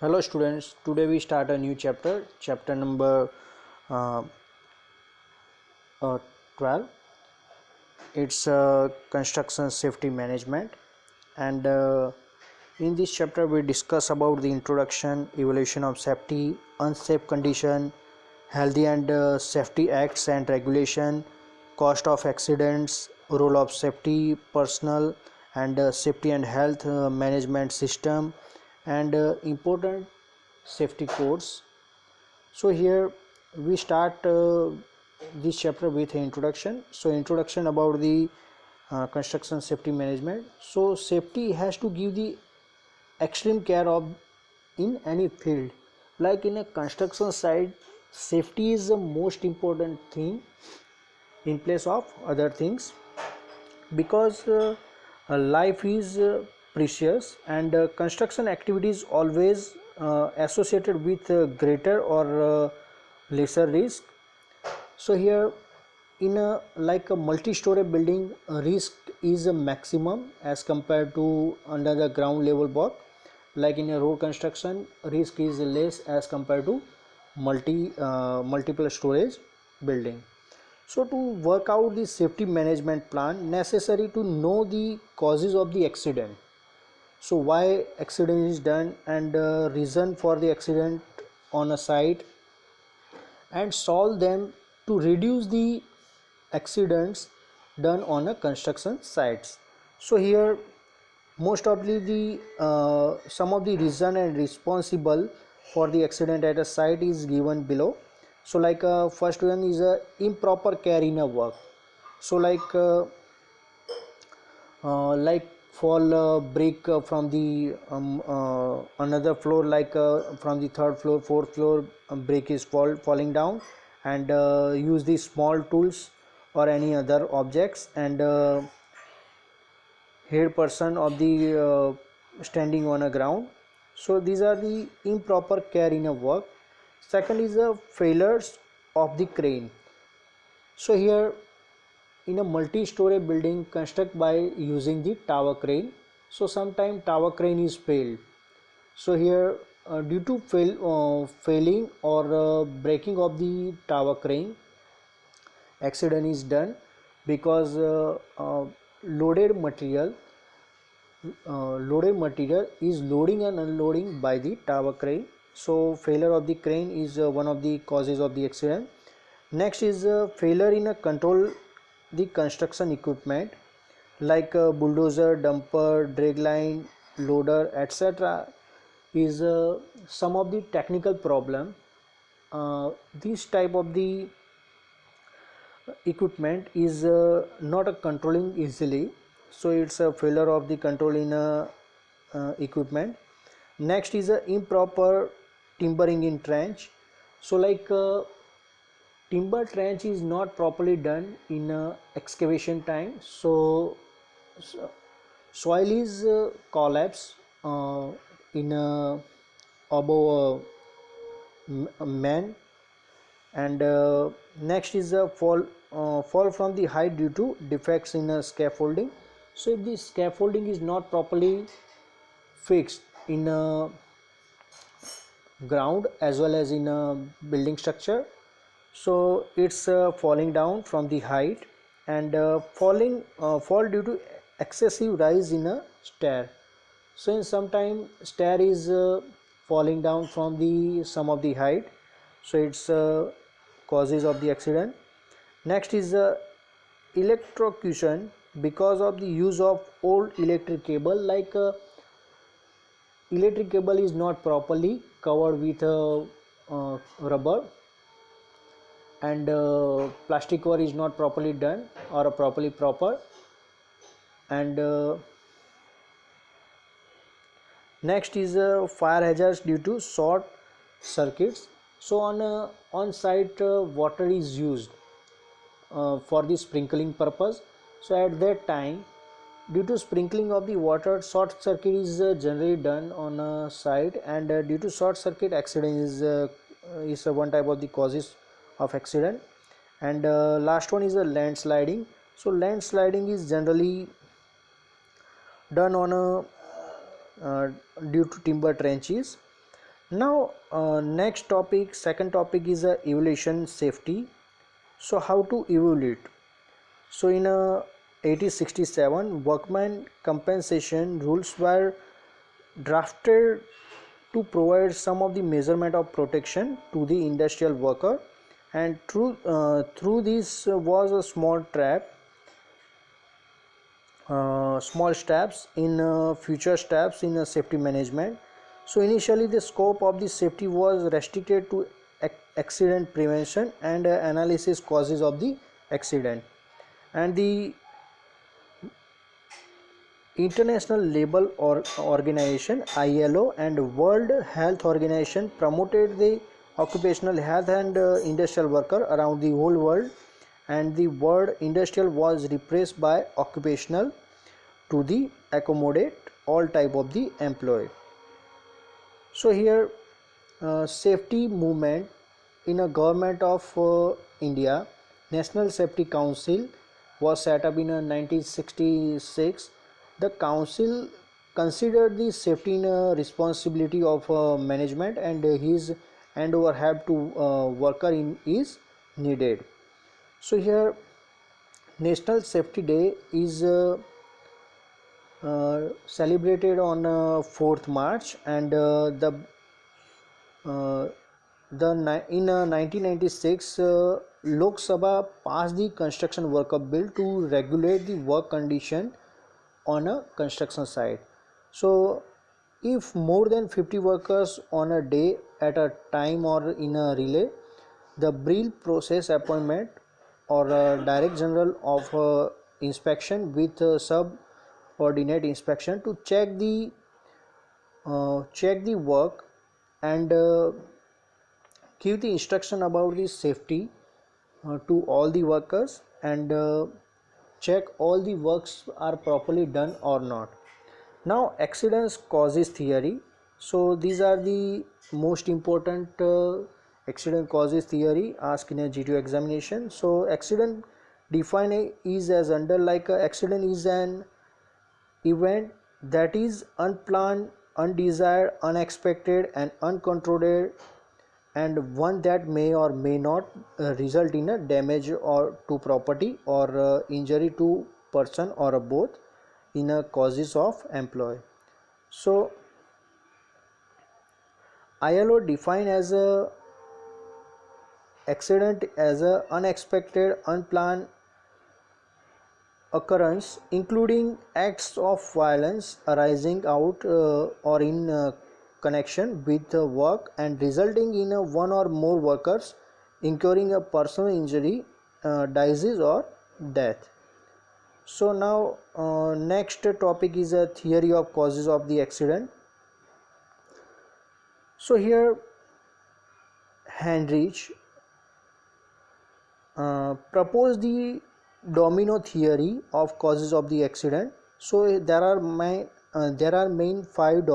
Hello students, today we start a new chapter, chapter number uh, 12. It's construction safety management, and in this chapter we discuss about the introduction, evaluation of safety, unsafe condition, healthy and safety acts and regulation, cost of accidents, role of safety personnel, and safety and health management system, and important safety codes. So here we start this chapter with an introduction. So introduction about the construction safety management. So safety has to give the extreme care of in any field. Like in a construction site, safety is the most important thing in place of other things, because life is precious, and construction activities always associated with greater or lesser risk. So here in a like a multi-story building, risk is a maximum as compared to under the ground level work. Like in a road construction, risk is less as compared to multiple storage building. So to work out the safety management plan, necessary to know the causes of the accident. So why accident is done, and reason for the accident on a site, and solve them to reduce the accidents done on a construction sites. So here most of the some of the reason and responsible for the accident at a site is given below. So like first one is improper care in a work. So like fall break from the another floor, like from the third floor, fourth floor, break is falling down, and use the small tools or any other objects, and head person of the standing on a ground. So these are the improper care in a work. Second is the failures of the crane. So here in a multi-story building construct by using the tower crane, so sometime tower crane is failed. So here due to failing or breaking of the tower crane, accident is done, because loaded material is loading and unloading by the tower crane. So failure of the crane is one of the causes of the accident. Next is failure in a control the construction equipment, like bulldozer, dumper, drag line, loader, etc. is some of the technical problem. This type of the equipment is not controlling easily, so it's a failure of the control in a equipment. Next is a improper timbering in trench. So like timber trench is not properly done in excavation time, so soil is collapse in above a man. And next is a fall from the height due to defects in scaffolding. So if the scaffolding is not properly fixed in ground as well as in a building structure, so it's falling down from the height, and fall due to excessive rise in a stair. So in some time stair is falling down from the some of the height, so it's causes of the accident. Next is electrocution, because of the use of old electric cable, like electric cable is not properly covered with rubber, and plastic cover is not properly done or proper. And next is fire hazards due to short circuits. So on site water is used for the sprinkling purpose. So at that time, due to sprinkling of the water, short circuit is generally done on a site, and due to short circuit, accident is one type of the causes of accident. And last one is a landsliding. So landsliding is generally done on a due to timber trenches. Now next topic, second topic is evaluation safety. So how to evaluate? So in 1867 workman compensation rules were drafted to provide some of the measurement of protection to the industrial worker, and through this was a small steps in future steps in safety management. So initially the scope of the safety was restricted to accident prevention and analysis causes of the accident, and the International Labour Organization (ILO) and World Health Organization promoted the occupational health and industrial worker around the whole world, and the word industrial was replaced by occupational to the accommodate all type of the employee. So here safety movement in a government of India, National Safety Council was set up in 1966. The council considered the safety in a responsibility of management, and his handover help to worker in is needed. So here National Safety Day is celebrated on 4th March, and uh, in 1996 Lok Sabha passed the construction worker bill to regulate the work condition on a construction site. So if more than 50 workers on a day at a time or in a relay, the bill process appointment or direct general of inspection with subordinate inspection to check the work, and give the instruction about the safety to all the workers, and check all the works are properly done or not. Now accidents causes theory. So these are the most important accident causes theory asked in a G2 examination. So accident defined is as under, like accident is an event that is unplanned, undesired, unexpected and uncontrolled, and one that may or may not result in a damage or to property or injury to person or both in a causes of employee. So ILO define as a accident as a unexpected, unplanned occurrence including acts of violence arising out or in connection with work and resulting in one or more workers incurring a personal injury, disease or death. So now next topic is a theory of causes of the accident. So here Heinrich proposed the domino theory of causes of the accident. So there are main five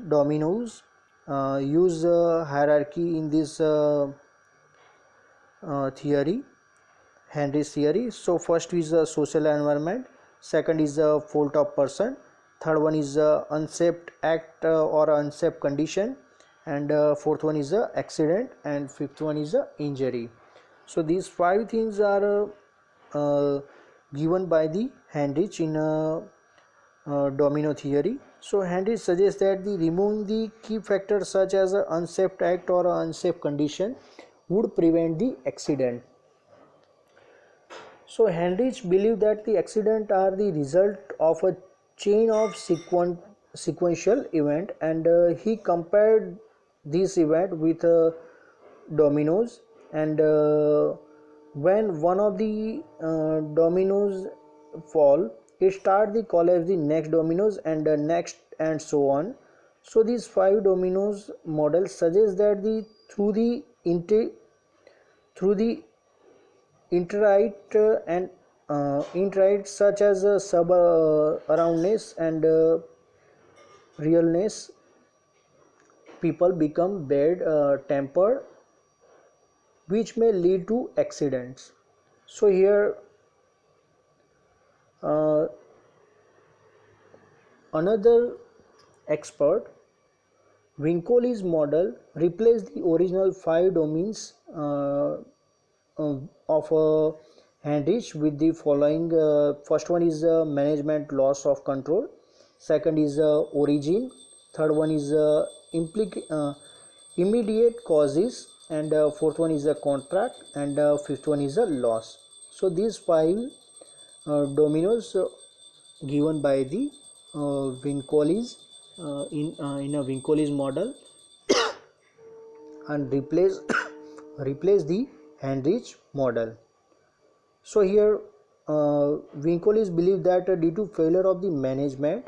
dominoes. Use hierarchy in this theory, Henry's theory. So first is the social environment, second is the fault of person, third one is the unsafe act or unsafe condition, and fourth one is the accident, and fifth one is the injury. So these five things are given by the Heinrich in domino theory. So Heinrich suggests that the removing the key factors such as an unsafe act or an unsafe condition would prevent the accident. So Heinrich believed that the accident are the result of a chain of sequential event, and he compared this event with dominoes, and when one of the dominoes fall, it start the collapse the next dominoes and next and so on. So these five dominoes model suggests that the through the interite and interite such as sub aroundness and realness, people become bad tempered, which may lead to accidents. So here another expert Vincolis model replaced the original 5 domains of Heinrich with the following. First one is management loss of control, second is origin, third one is immediate causes, and fourth one is a contract, and fifth one is a loss. So these 5 dominoes given by the Vincolis in a Vincolis model and replace the Heinrich model. So here Vincolis believed that due to failure of the management,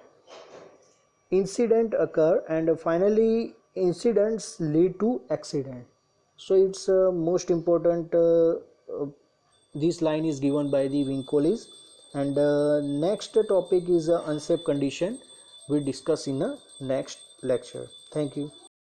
incident occur, and finally incidents lead to accident. So it's most important. This line is given by the Vincolis, and next topic is unsafe condition. We discuss in the next lecture. Thank you.